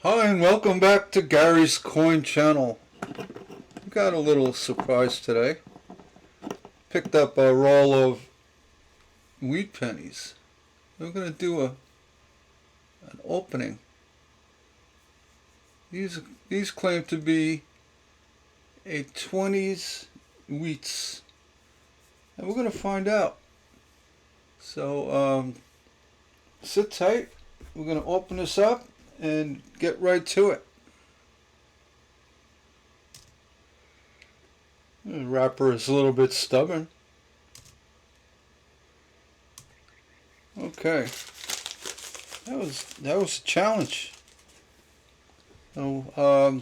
Hi and welcome back to Gary's Coin Channel. We got a little surprise today. Picked up a roll of wheat pennies. We're going to do an opening. These claim to be a 20's wheats. And we're going to find out. So sit tight. We're going to open this up and get right to it. The wrapper is a little bit stubborn. Okay, that was a challenge. So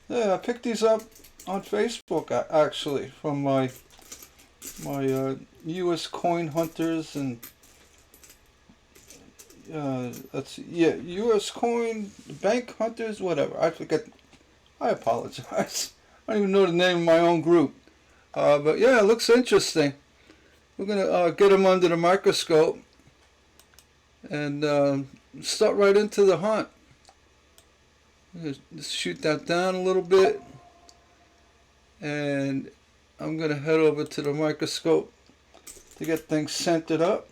yeah, I picked these up on Facebook actually from my U.S. coin hunters and U.S. coin bank hunters, whatever. I forget. I apologize. I don't even know the name of my own group. But yeah, it looks interesting. We're gonna get them under the microscope and start right into the hunt. Just shoot that down a little bit, and I'm gonna head over to the microscope to get things centered up.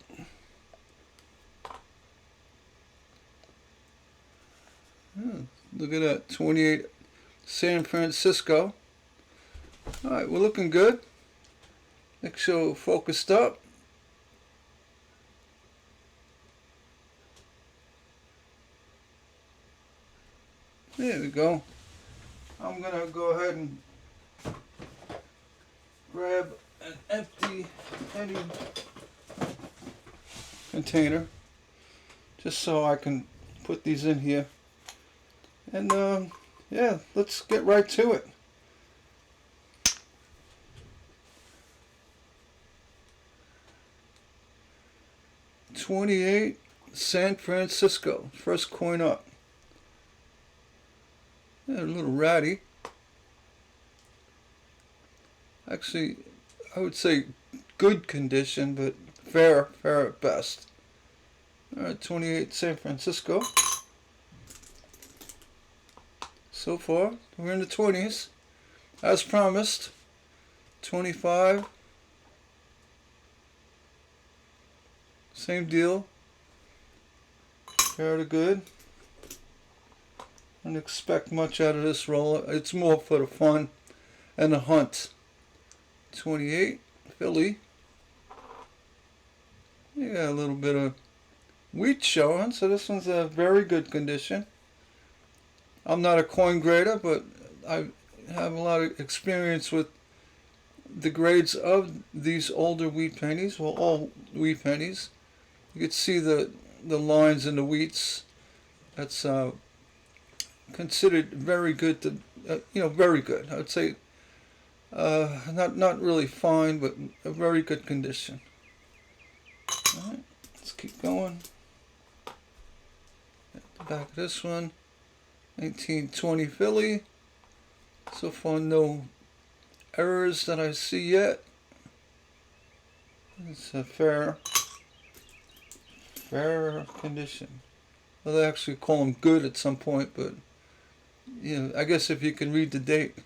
Look at that, 28 San Francisco. Alright, we're looking good. Make sure we're focused up. There we go. I'm going to go ahead and grab an empty penny container just so I can put these in here. And yeah, let's get right to it. $28 San Francisco, first coin up. Yeah, a little ratty. Actually, I would say good condition, but fair at best. Alright, 28 San Francisco. So far, we're in the 20s. As promised, 25. Same deal. Fair to good. Don't expect much out of this roll. It's more for the fun and the hunt. 28 Philly. You got a little bit of wheat showing, so this one's a very good condition. I'm not a coin grader, but I have a lot of experience with the grades of these older wheat pennies. Well, all wheat pennies. You can see the lines in the wheats. That's considered very good to, very good. I would say not really fine, but a very good condition. All right, let's keep going. At the back of this one, 1920 Philly. So far, no errors that I see yet. It's a fair condition. Well, they actually call them good at some point, but I guess if you can read the date.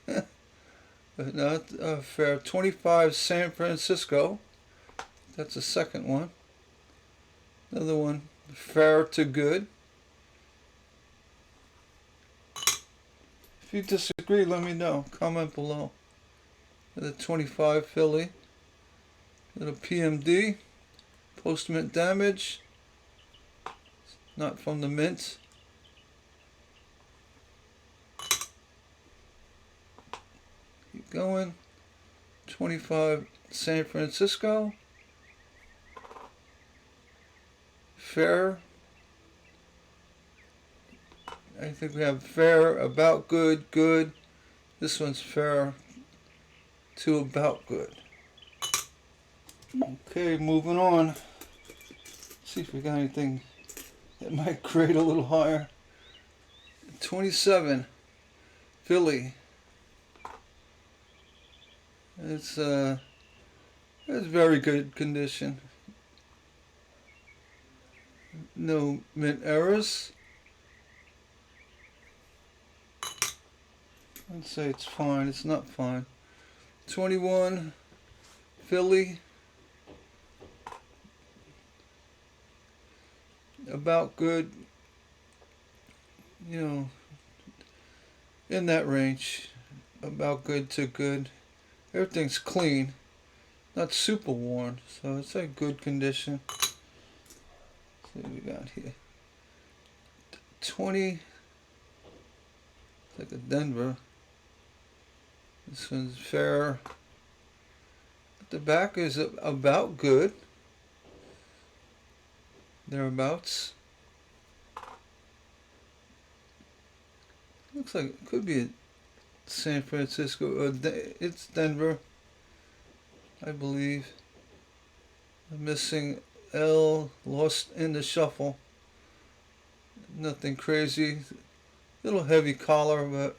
But not fair. 25 San Francisco. That's the second one. Another one, fair to good. If you disagree, let me know. Comment below. The 25 Philly. Little PMD. Post-mint damage. Not from the mint. Keep going. 25 San Francisco. Fair. I think we have fair, about good, good. This one's fair to about good. Okay, moving on. See if we got anything that might grade a little higher. 27 Philly. It's very good condition. No mint errors. I'd say it's fine. It's not fine. 21, Philly, about good, you know, in that range. About good to good. Everything's clean, not super worn, so it's a good condition. Let's see what we got here. 20, it's like a Denver. This one's fair. The back is about good. Thereabouts. Looks like it could be San Francisco. It's Denver, I believe. I'm missing L, lost in the shuffle. Nothing crazy. Little heavy collar, but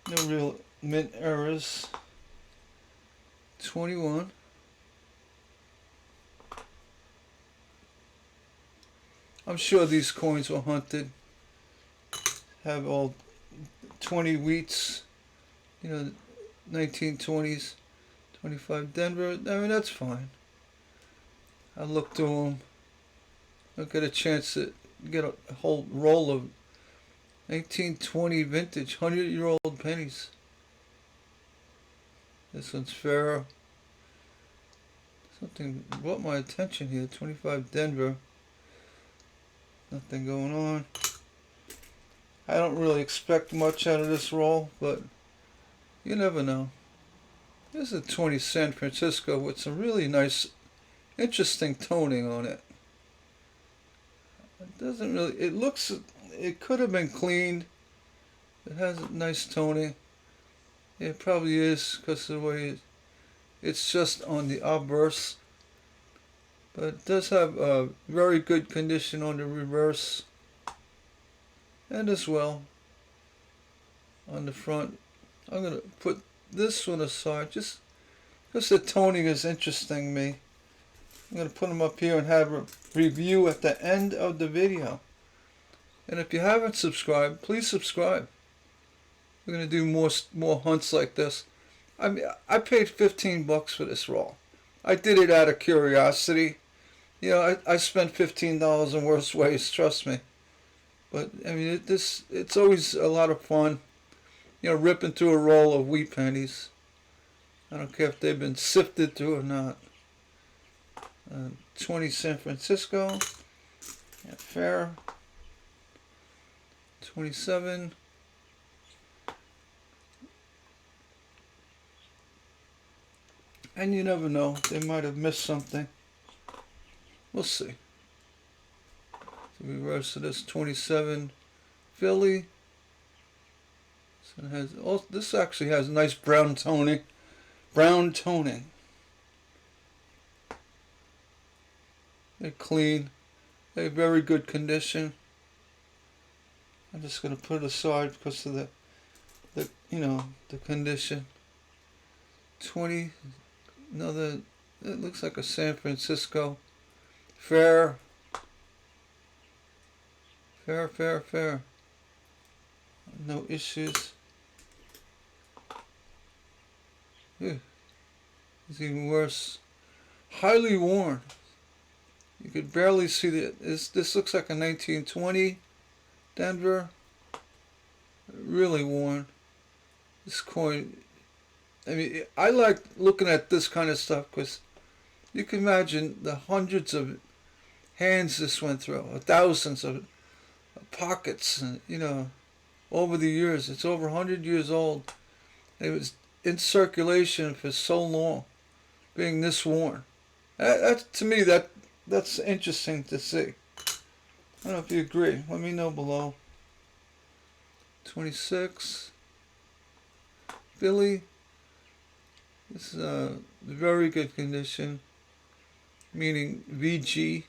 no real mint errors. 21. I'm sure these coins were hunted. Have all 20 wheats, 1920s, 25 Denver. I mean, that's fine. I look through them. I'll get a chance to get a whole roll of 1920 vintage, 100-year-old pennies. This one's fair. Something brought my attention here. 25 Denver. Nothing going on. I don't really expect much out of this roll, but you never know. This is a 20 San Francisco with some really nice, interesting toning on it. It doesn't really, it could have been cleaned. It has a nice toning. It probably is because of the way it's just on the obverse. But it does have a very good condition on the reverse. And as well on the front. I'm going to put this one aside. Just the toning is interesting me. I'm going to put them up here and have a review at the end of the video. And if you haven't subscribed, please subscribe. We're going to do more hunts like this. I mean, I paid $15 for this roll. I did it out of curiosity. I spent $15 in worse ways, trust me. But I mean, it's always a lot of fun. Ripping through a roll of wheat pennies. I don't care if they've been sifted through or not. 20 San Francisco. Yeah, fair. 27. And you never know. They might have missed something. We'll see. So reverse of this 27 Philly. This actually has nice brown toning. Brown toning. They're clean. They're very good condition. I'm just going to put it aside because of the condition. 20. Another. It looks like a San Francisco. Fair. Fair. No issues. It's even worse. Highly worn. You could barely see that. This looks like a 1920 Denver. Really worn. This coin. I mean, I like looking at this kind of stuff because you can imagine the hundreds of hands this went through, thousands of pockets, and over the years. It's over 100 years old. It was in circulation for so long, being this worn. To me, that's interesting to see. I don't know if you agree. Let me know below. 26. Philly. This is very good condition, meaning VG.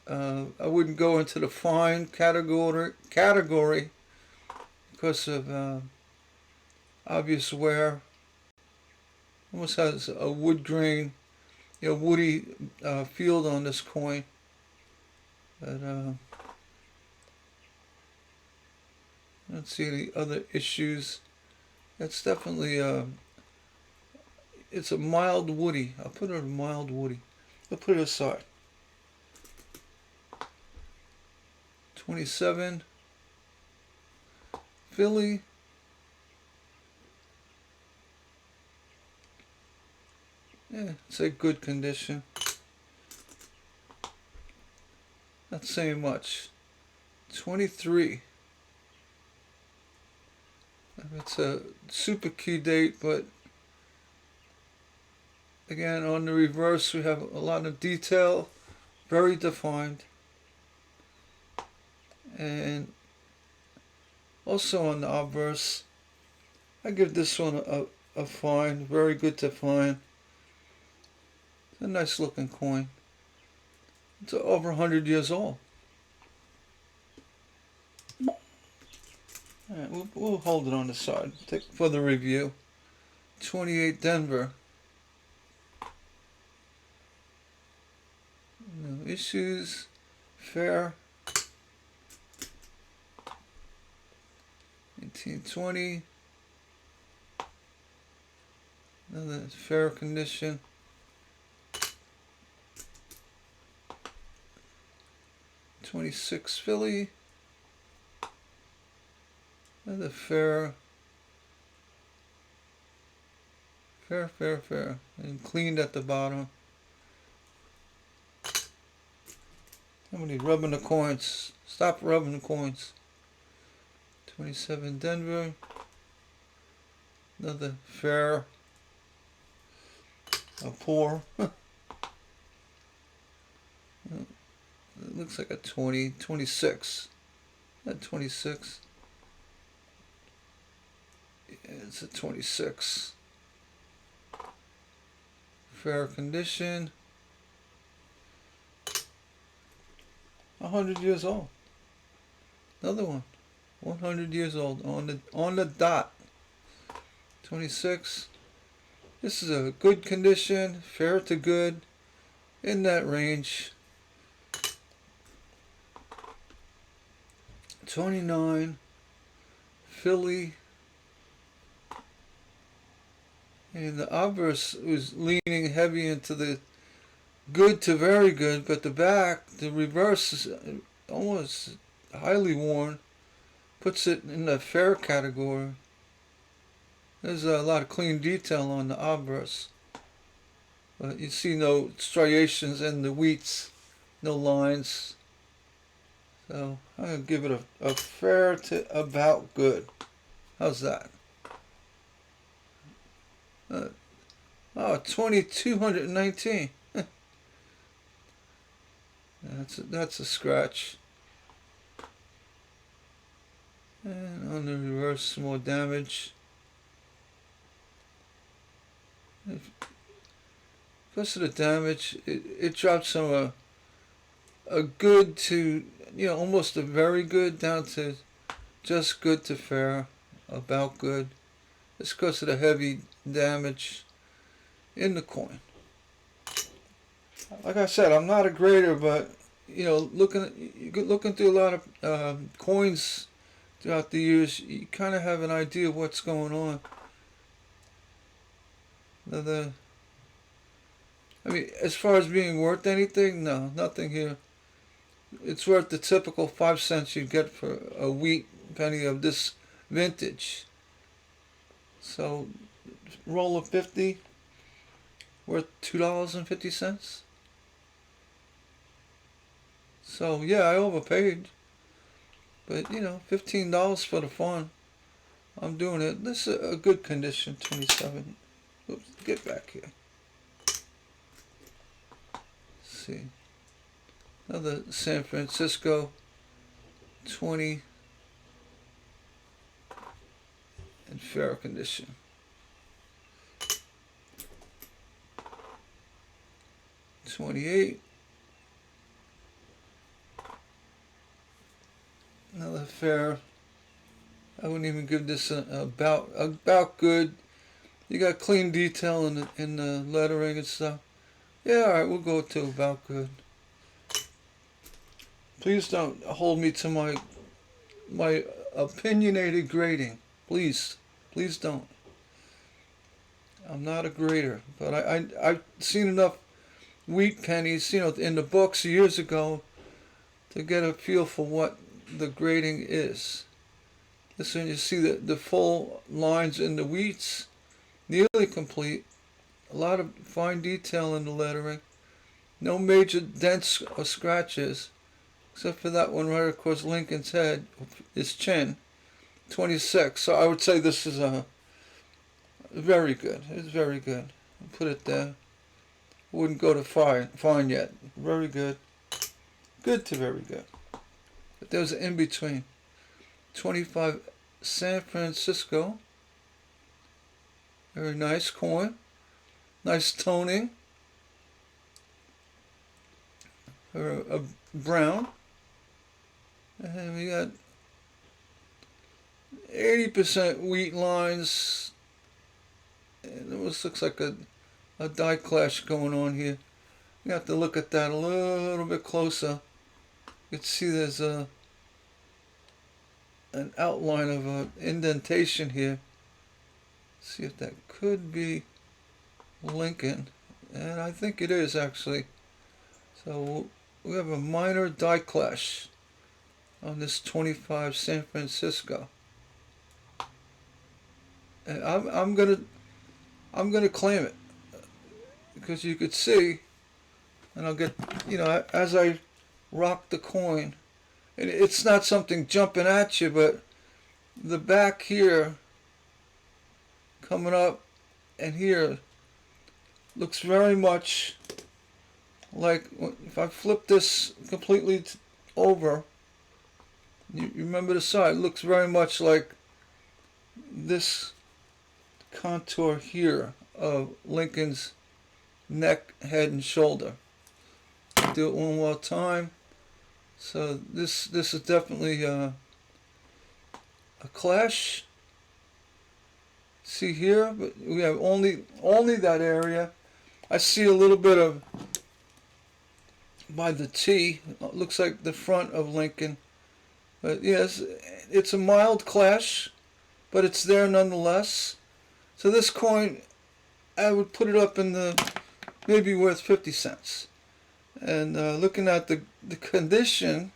I wouldn't go into the fine category because of obvious wear. Almost has a wood grain, woody feel on this coin. But I don't see any other issues. It's definitely it's a mild woody. I'll put it a mild woody. I'll put it aside. 27 Philly. Yeah, it's a good condition. Not saying much. 23. It's a super key date, but again, on the reverse, we have a lot of detail, very defined. And also on the obverse, I give this one a fine, very good to fine. It's a nice looking coin. It's over 100 years old. Alright, we'll hold it on the side for the review. 28 Denver. No issues. Fair. 1820. Another fair condition. 26 Philly. Another fair. Fair. And cleaned at the bottom. Somebody rubbing the coins. Stop rubbing the coins. 27 Denver. Another fair. A poor. It looks like a 20, 26. That 26. Yeah, it's a 26. Fair condition. 100 years old. Another one. 100 years old on the dot. 26. This is a good condition, fair to good, in that range. 29 Philly. And the obverse was leaning heavy into the good to very good, but the reverse is almost highly worn. Puts it in the fair category. There's a lot of clean detail on the obverse. But you see no striations in the wheats, no lines. So I'm going to give it a fair to about good. How's that? 2219. That's a scratch. And on the reverse, some more damage. Because of the damage, it drops from a good to, almost a very good down to just good to fair, about good. It's because of the heavy damage in the coin. Like I said, I'm not a grader, but looking through a lot of coins throughout the years, you kind of have an idea of what's going on. As far as being worth anything, no, nothing here. It's worth the typical 5 cents you get for a wheat penny of this vintage. So, roll of 50, worth $2.50. So, yeah, I overpaid. But, $15 for the fun. I'm doing it. This is a good condition, 27. Oops, get back here. Let's see. Another San Francisco, 20. In fair condition. 28. Another fair. I wouldn't even give this about good. You got clean detail in the lettering and stuff. Yeah, alright, we'll go to about good. Please don't hold me to my opinionated grading. Please, please don't. I'm not a grader, but I've seen enough wheat pennies, in the books years ago to get a feel for what the grading is. This one you see the full lines in the wheats, nearly complete. A lot of fine detail in the lettering. No major dents or scratches, except for that one right across Lincoln's head, his chin. 26. So I would say this is very good. It's very good. I'll put it there. Wouldn't go to fine yet. Very good. Good to very good. But there's an in between. 25 San Francisco. Very nice coin. Nice toning. A brown. And we got 80% wheat lines. And it almost looks like a die clash going on here. You have to look at that a little bit closer. You can see there's an outline of an indentation here. See if that could be Lincoln. And I think it is actually. So we have a minor die clash on this 25 San Francisco. And I'm gonna claim it, because you could see, and I'll get, as I rock the coin, and it's not something jumping at you, but the back here coming up and here looks very much like, if I flip this completely over, you remember the side, it looks very much like this contour here of Lincoln's neck, head, and shoulder. Do it one more time. So this is definitely a clash. See here, but we have only that area. I see a little bit of, by the T, it looks like the front of Lincoln. But yes, it's a mild clash, but it's there nonetheless. So this coin, I would put it up in the maybe worth 50 cents. And looking at the condition,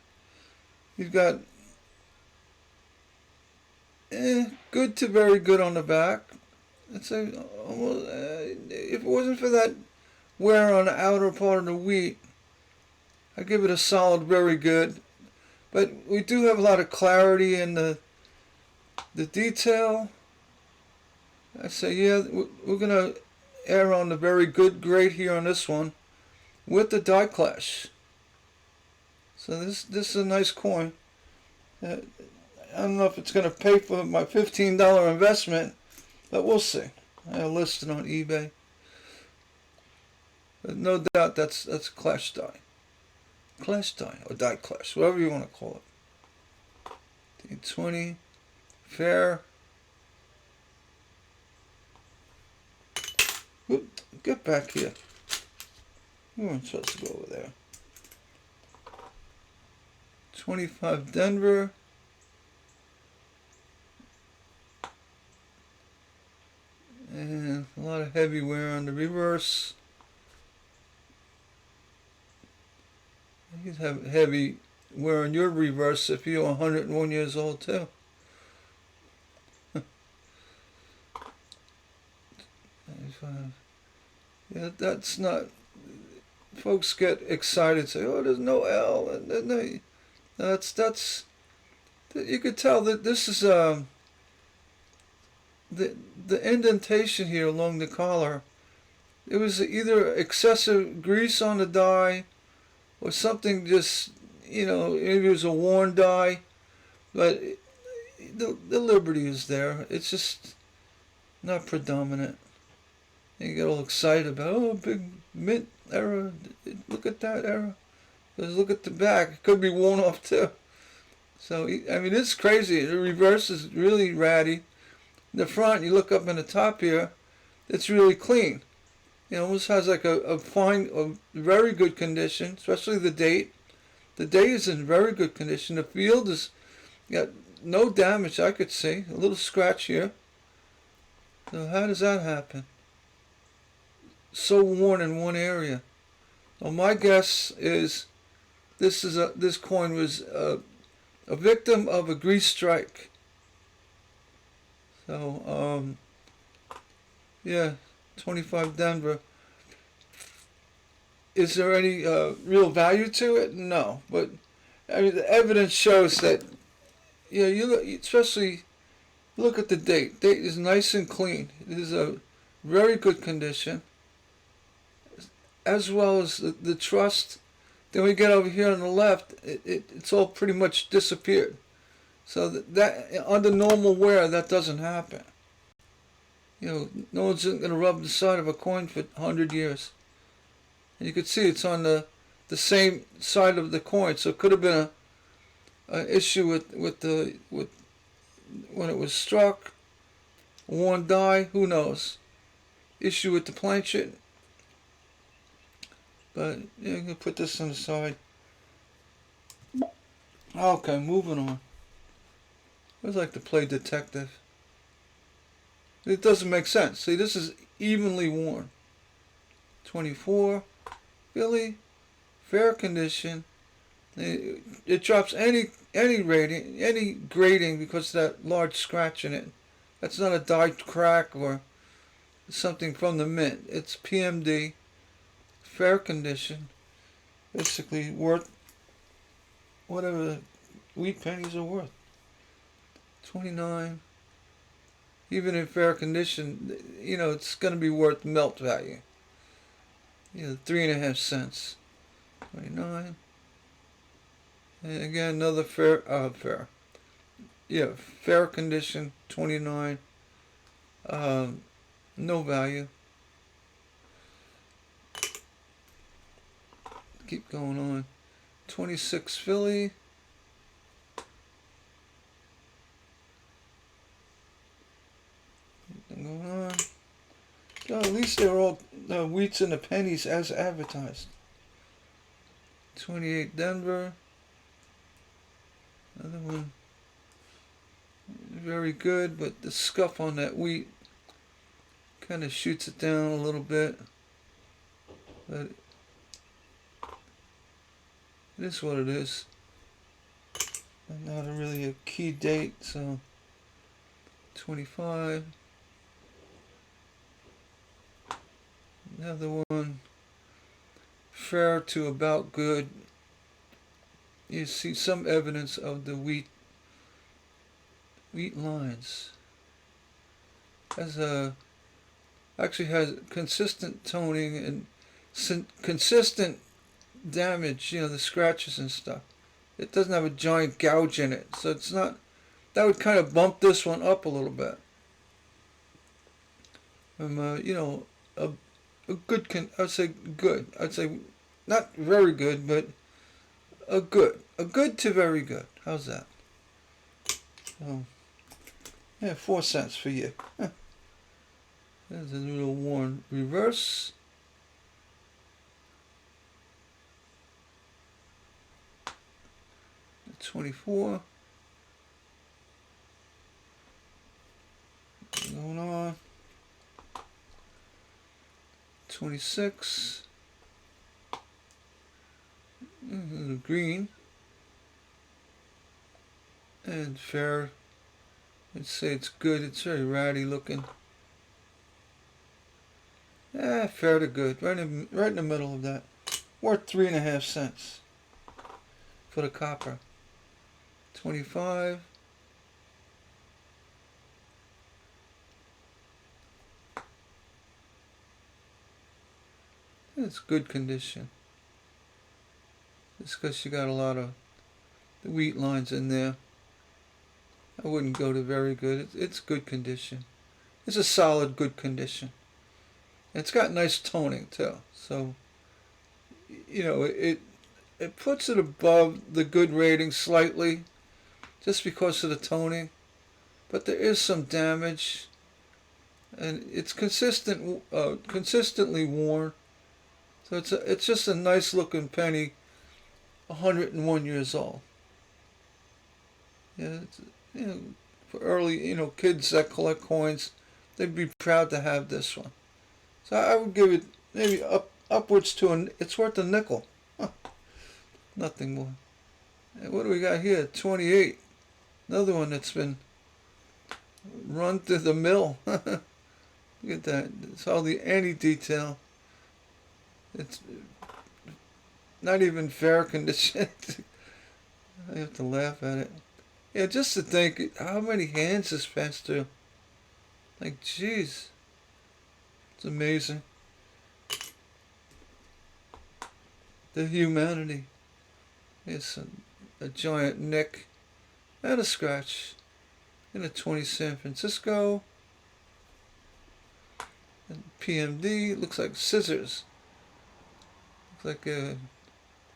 you've got good to very good on the back. It's almost, if it wasn't for that wear on the outer part of the wheat, I'd give it a solid very good. But we do have a lot of clarity in the detail. I say, yeah, we're going to err on the very good grade here on this one with the die clash. So this is a nice coin. I don't know if it's going to pay for my $15 investment, but we'll see. I listed on eBay. But no doubt that's a clash die. Clash die, or die clash, whatever you want to call it. D20, fair. Oop, get back here. You weren't supposed to go over there. 25 Denver. And a lot of heavy wear on the reverse. You'd have heavy wear on your reverse if you're 101 years old too. Yeah, that's not. Folks get excited, say, "Oh, there's no L," and no, that's. You could tell that this is the indentation here along the collar. It was either excessive grease on the die, or something just, maybe it was a worn die, but the liberty is there. It's just not predominant. And you get all excited about, big mint error. Look at that error. Because look at the back. It could be worn off too. So, it's crazy. The reverse is really ratty. The front, you look up in the top here, it's really clean. It almost has like a very good condition, especially the date. The date is in very good condition. The field is got no damage I could see. A little scratch here. So how does that happen? So worn in one area. Well, my guess is this coin was a victim of a grease strike. So yeah, 25 Denver. Is there any real value to it? No, but I mean the evidence shows that you look, especially look at the date. Date is nice and clean. It is a very good condition, as well as the trust. Then we get over here on the left. It's all pretty much disappeared. So that under normal wear that doesn't happen. No one's going to rub the side of a coin for 100 years. And you can see it's on the same side of the coin. So it could have been an issue with when it was struck, worn die, who knows? Issue with the planchet. But yeah, I'm going to put this on the side. Okay, moving on. I like to play detective. It doesn't make sense. See, this is evenly worn. 24, Philly, fair condition. It drops any rating, any grading because of that large scratch in it. That's not a die crack or something from the mint. It's PMD, fair condition. Basically worth whatever the wheat pennies are worth. 29. Even in fair condition, it's going to be worth melt value. 3.5 cents. 29. And again, another fair. Yeah, fair condition. 29. No value. Keep going on. 26 Philly. Going on. Oh, at least they're all wheats and the pennies as advertised. 28 Denver. Another one. Very good, but the scuff on that wheat kind of shoots it down a little bit. But it is what it is. And not really a key date, so 25. Another one, fair to about good. You see some evidence of the wheat lines. Actually has consistent toning and consistent damage. The scratches and stuff. It doesn't have a giant gouge in it, so it's not. That would kind of bump this one up a little bit. A good, I'd say good. I'd say not very good, but a good to very good. How's that? So, yeah, 4 cents for you. There's a little worn reverse. The 24. Going on. 26. Green. And fair. I'd say it's good. It's very ratty looking. Fair to good. Right in the middle of that. Worth 3.5 cents for the copper. 25. It's good condition. It's because you got a lot of the wheat lines in there. I wouldn't go to very good. It's good condition. It's a solid good condition. It's got nice toning too. So, it puts it above the good rating slightly, just because of the toning. But there is some damage, and it's consistently worn. So it's just a nice looking penny, 101 years old. Yeah, you know, for early, kids that collect coins, they'd be proud to have this one. So I would give it maybe upwards to it's worth a nickel. Huh, nothing more. And what do we got here? 28. Another one that's been run through the mill. Look at that. It's hardly any detail. It's not even fair condition. I have to laugh at it. Yeah, just to think how many hands this passed through. Like, jeez. It's amazing. The humanity. It's a giant nick and a scratch in a 20 San Francisco. And PMD looks like scissors. Looks like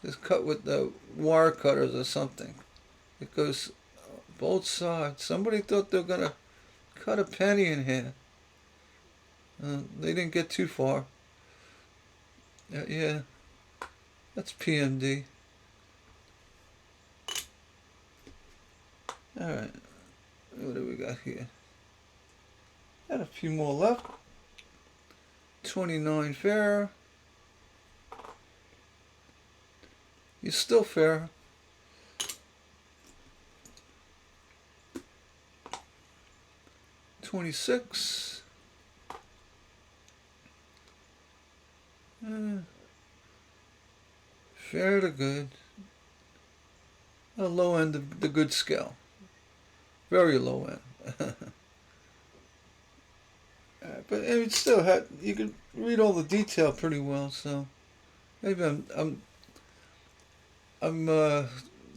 it's cut with the wire cutters or something. It goes both sides. Somebody thought they were gonna cut a penny in here. They didn't get too far. Yeah, that's PMD. Alright, what do we got here? Got a few more left. 29 fair. You're still fair. $26. Fair to good. A low end of the good scale. Very low end. But it still had, you could read all the detail pretty well, so maybe I'm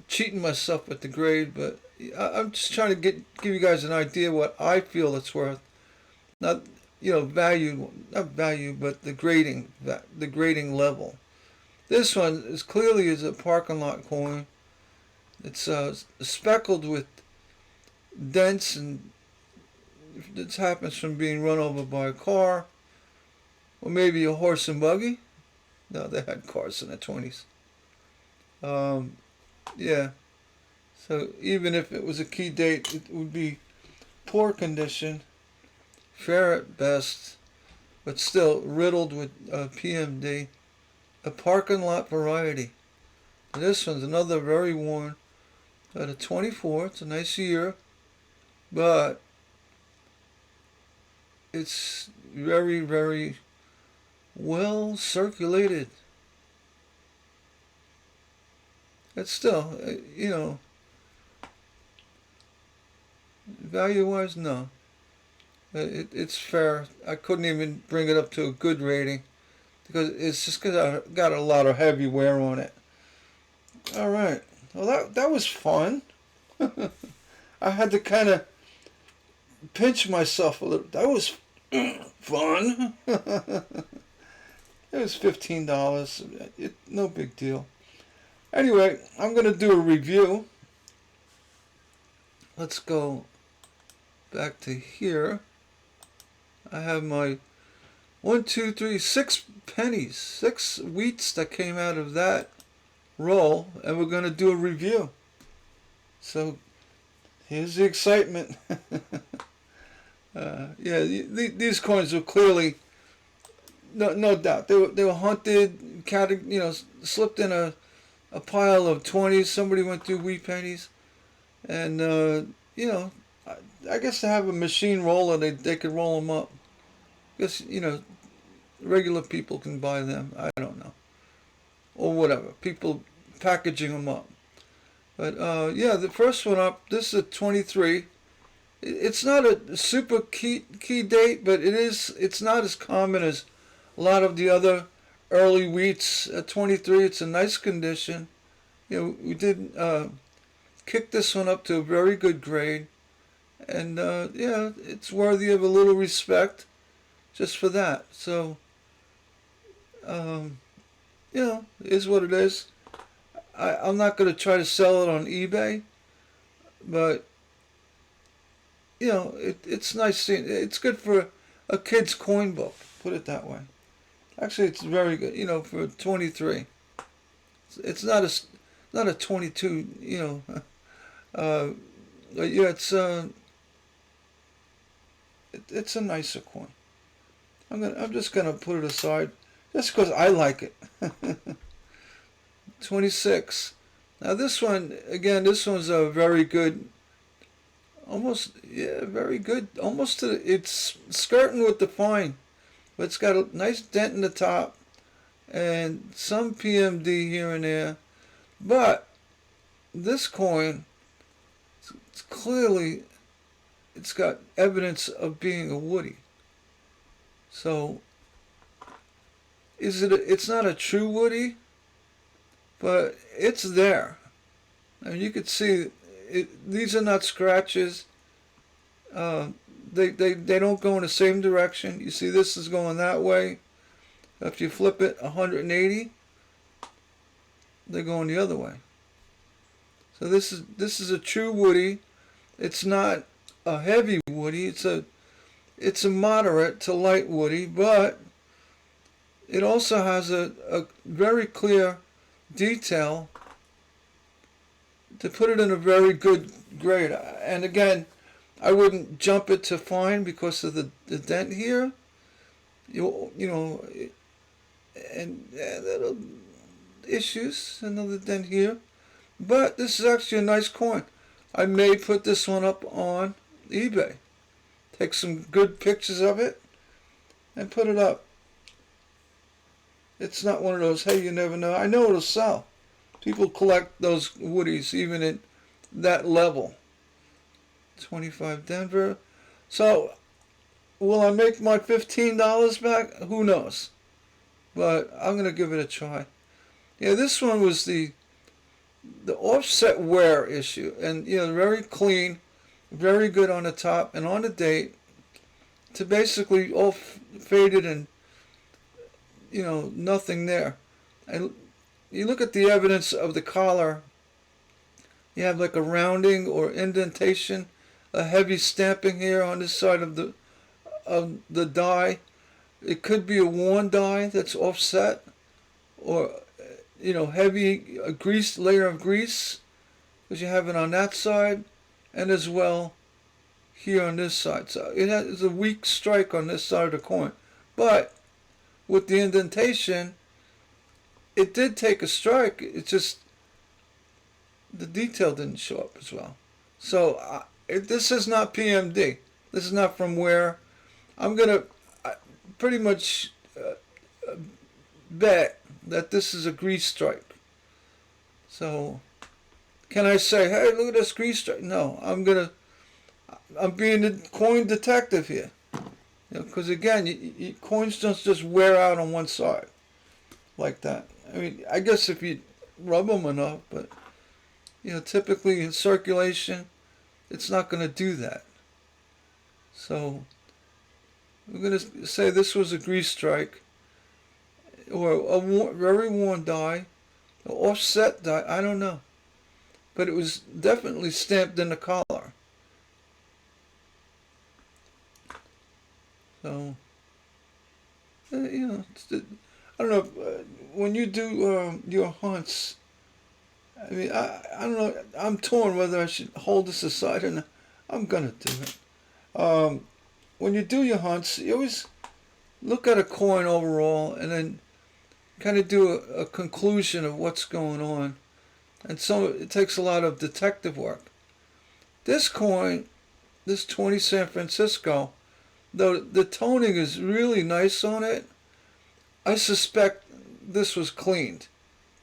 cheating myself with the grade, but I'm just trying to give you guys an idea what I feel it's worth. Not value, not value, but the grading level. This one is clearly a parking lot coin. It's speckled with dents, and this happens from being run over by a car, or maybe a horse and buggy. No, they had cars in the 20s. Yeah. So even if it was a key date, it would be poor condition, fair at best, but still riddled with PMD. A parking lot variety. And this one's another very worn. At a 24, it's a nice year, but it's very, very well circulated. It's still, value-wise, no. It's fair. I couldn't even bring it up to a good rating because it's just got a lot of heavy wear on it. All right. Well, that was fun. I had to kind of pinch myself a little. That was fun. It was $15. No big deal. Anyway, I'm going to do a review. Let's go back to here. I have my 6 pennies, 6 wheats that came out of that roll, and we're going to do a review. So here's the excitement. Yeah, these coins were clearly, no doubt, they were hunted, slipped in a pile of 20s. Somebody went through wheat pennies, and I guess to have a machine roller, they could roll them up. I guess regular people can buy them. I don't know, or whatever. People packaging them up. But yeah, the first one up. This is a 23. It's not a super key date, but it's not as common as a lot of the other early wheats. At 23, it's a nice condition. We did kick this one up to a very good grade, and yeah, it's worthy of a little respect, just for that. So, it is what it is. I'm not going to try to sell it on eBay, but it's nice seeing. It's good for a kid's coin book. Put it that way. Actually, it's very good. For 23, it's not a 22. Yeah, it's a nicer coin. I'm just gonna put it aside, just because I like it. 26. Now this one again. This one's a very good. Almost, yeah, very good. Almost to it's skirting with the fine, but it's got a nice dent in the top and some PMD here and there. But this coin, it's clearly, it's got evidence of being a woody. So, it's not a true woody, but it's there. I mean, you could see these are not scratches. Uh, they don't go in the same direction. You see, this is going that way. If you flip it 180, they're going the other way. So this is a true woody. It's not a heavy woody. It's a moderate to light woody, but it also has a very clear detail to put it in a very good grade. And again, I wouldn't jump it to fine because of the dent here. You know, and little issues, another dent here. But this is actually a nice coin. I may put this one up on eBay. Take some good pictures of it and put it up. It's not one of those, hey, you never know. I know it'll sell. People collect those woodies even at that level. 25 Denver. So, will I make my $15 back? Who knows? But I'm going to give it a try. Yeah, this one was the offset wear issue. And, very clean, very good on the top and on the date. To basically all faded and, nothing there. And you look at the evidence of the collar, you have like a rounding or indentation, a heavy stamping here on this side of the die. It could be a worn die that's offset, or heavy grease layer of grease, because you have it on that side, and as well here on this side. So it has a weak strike on this side of the coin, but with the indentation, it did take a strike. It's just the detail didn't show up as well. So this is not PMD. This is not from where I'm gonna pretty much bet that this is a grease strike. So can I say, hey, look at this grease strike? No, I'm being the coin detective here. Because again, coins don't just wear out on one side like that. I mean, I guess if you rub them enough, but typically in circulation, it's not going to do that. So we're going to say this was a grease strike, or a very worn die, an offset die. I don't know, but it was definitely stamped in the collar. So I don't know. When you do your hunts, I mean, I don't know. I'm torn whether I should hold this aside or not. I'm gonna do it. When you do your hunts, you always look at a coin overall and then kind of do a conclusion of what's going on. And so it takes a lot of detective work. This coin, this 20 San Francisco, though the toning is really nice on it, I suspect this was cleaned.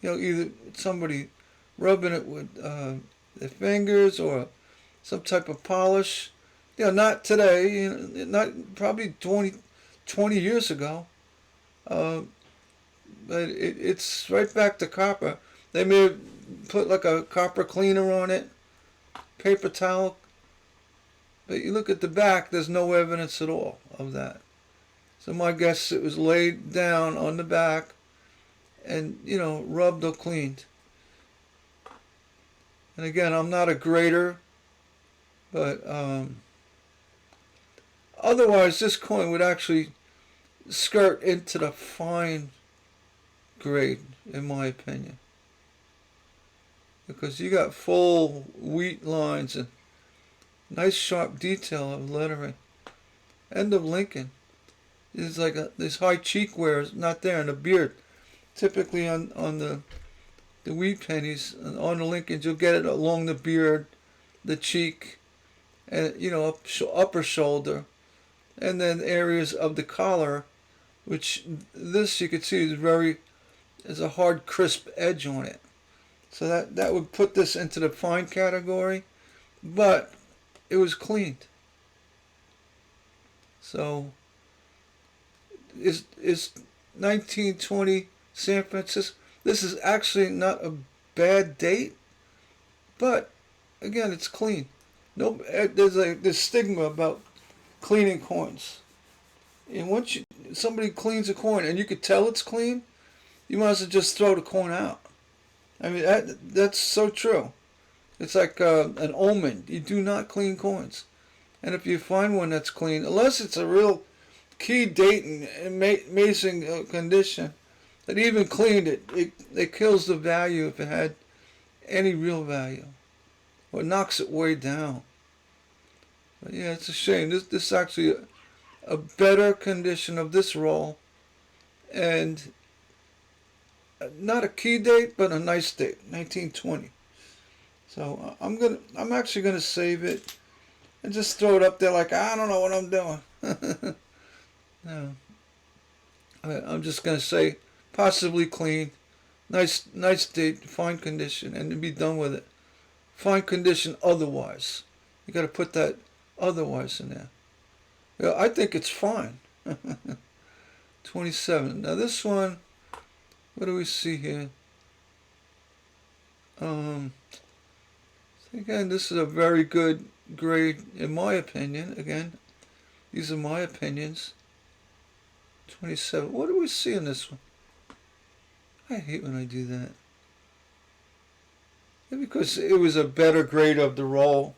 Either somebody rubbing it with their fingers or some type of polish. Not today, not probably 20 years ago. But it's right back to copper. They may have put like a copper cleaner on it, paper towel. But you look at the back, there's no evidence at all of that. So my guess, it was laid down on the back and, rubbed or cleaned. And again, I'm not a grader, but otherwise this coin would actually skirt into the fine grade, in my opinion. Because you got full wheat lines and Nice sharp detail of lettering. End of Lincoln. It's like this high cheek wear is not there, and the beard. Typically on the wheat pennies, on the Lincolns, you'll get it along the beard, the cheek, and upper shoulder, and then areas of the collar, which this you could see is a hard, crisp edge on it. So that would put this into the fine category, but it was cleaned. So is 1920 San Francisco? This is actually not a bad date, but again, it's clean. No, there's this stigma about cleaning coins, and once somebody cleans a coin and you could tell it's clean, you might as well just throw the coin out. I mean that's so true. It's like an omen. You do not clean coins, and if you find one that's clean, unless it's a real key date and amazing condition, that even cleaned it kills the value if it had any real value, or knocks it way down. But yeah, it's a shame. This is actually a better condition of this roll, and not a key date, but a nice date, 1920. So I'm actually gonna save it and just throw it up there like I don't know what I'm doing. No, I'm just gonna say possibly clean, nice date, fine condition, and to be done with it. Fine condition otherwise. You got to put that otherwise in there. Yeah, I think it's fine. 27. Now this one, what do we see here? Again, this is a very good grade in my opinion. Again, these are my opinions. 27. What do we see in this one? I hate when I do that. Because it was a better grade of the roll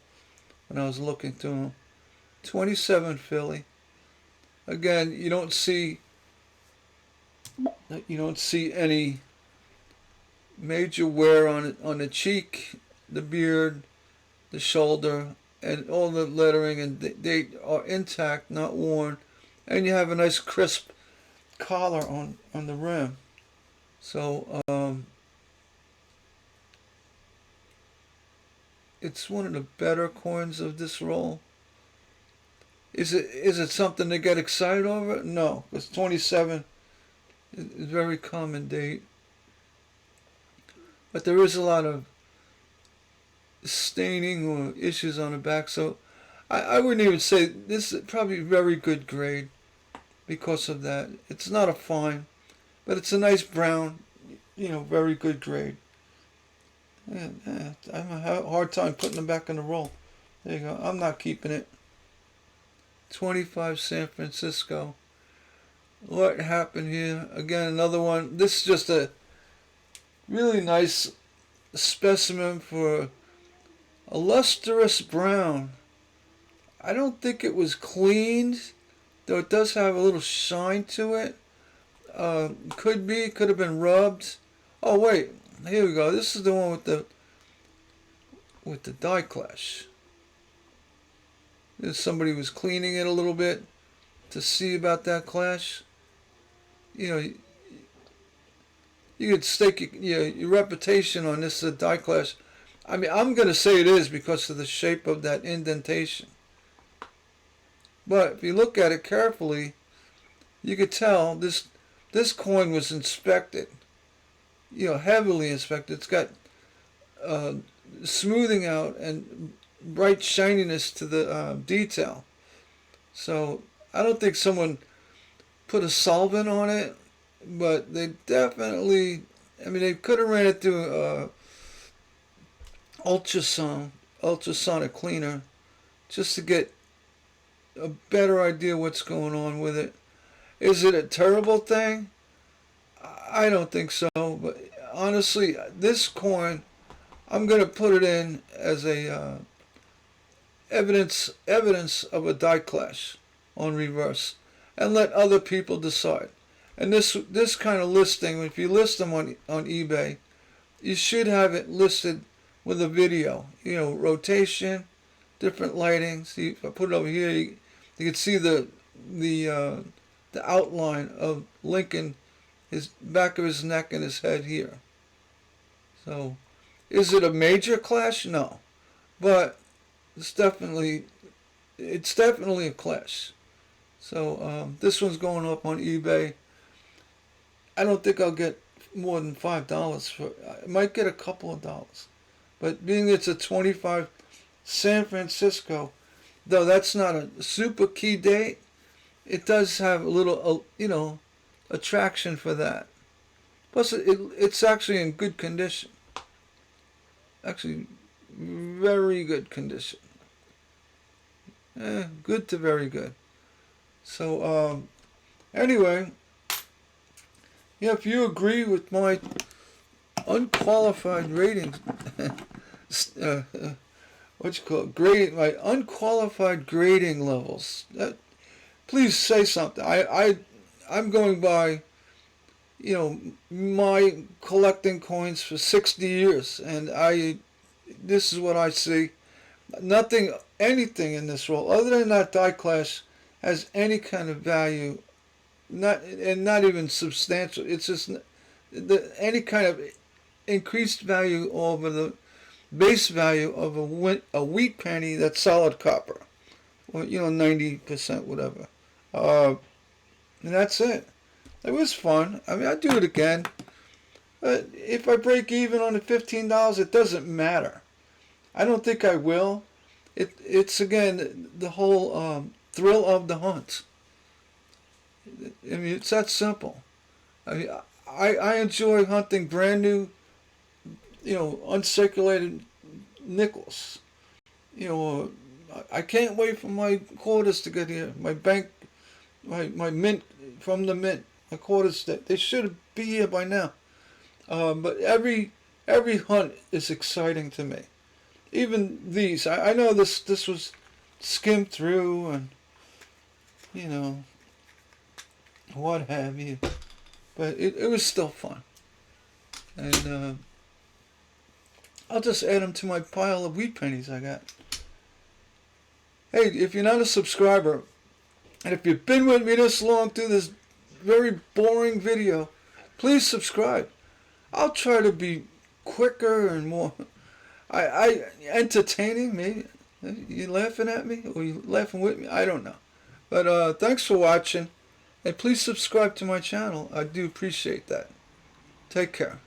when I was looking through them. 27 Philly. Again, you don't see any major wear on the cheek, the beard, the shoulder, and all the lettering, and they are intact, not worn, and you have a nice crisp collar on the rim. So it's one of the better coins of this roll. Is it something to get excited over? No, because 27 is a very common date. But there is a lot of staining or issues on the back, so I wouldn't even say this is probably a very good grade because of that. It's not a fine, but it's a nice brown, very good grade. Yeah, I have a hard time putting them back in the roll. There you go. I'm not keeping it. 25 San Francisco. What happened here? Again, another one. This is just a really nice specimen for a lustrous brown. I don't think it was cleaned, though it does have a little shine to it. Could have been rubbed. Oh wait, here we go. This is the one with the die clash. Somebody was cleaning it a little bit to see about that clash. You could stake your reputation on this die clash. I mean, I'm going to say it is because of the shape of that indentation. But if you look at it carefully, you could tell this coin was inspected, heavily inspected. It's got smoothing out and bright shininess to the detail. So I don't think someone put a solvent on it, but they definitely, they could have ran it through ultrasonic cleaner just to get a better idea what's going on with it. Is it a terrible thing? I don't think so, but honestly, this coin, I'm going to put it in as a evidence of a die clash on reverse, and let other people decide. And this kind of listing, if you list them on eBay, you should have it listed with a video, rotation, different lighting. See, if I put it over here, you can see the outline of Lincoln, his back of his neck and his head here. So, is it a major clash? No, but it's definitely a clash. So this one's going up on eBay. I don't think I'll get more than $5 for. I might get a couple of dollars, but being it's a 25 San Francisco, though that's not a super key date, it does have a little, attraction for that. Plus, it's actually in good condition. Actually, very good condition. Good to very good. So, anyway, yeah, if you agree with my unqualified ratings, what you call it, grading, my unqualified grading levels, please say something. I'm going by, my collecting coins for 60 years, and this is what I see. Anything in this roll, other than that die clash, has any kind of value, not even substantial. It's just any kind of increased value over the base value of a wheat penny that's solid copper, or 90% whatever. And that's it. It was fun. I mean, I'd do it again. But if I break even on the $15, it doesn't matter. I don't think I will. It's again the whole thrill of the hunt. I mean, it's that simple. I mean, I enjoy hunting brand new, uncirculated nickels. I can't wait for my quarters to get here. My bank, my mint from the mint. My quarters, they should be here by now. But every hunt is exciting to me. Even these, I know this was skimmed through and what have you, but it was still fun. And I'll just add them to my pile of wheat pennies I got. Hey, if you're not a subscriber, and if you've been with me this long through this very boring video, please subscribe. I'll try to be quicker and more I entertaining. Maybe you laughing at me or you laughing with me, I don't know. But thanks for watching, and please subscribe to my channel. I do appreciate that. Take care.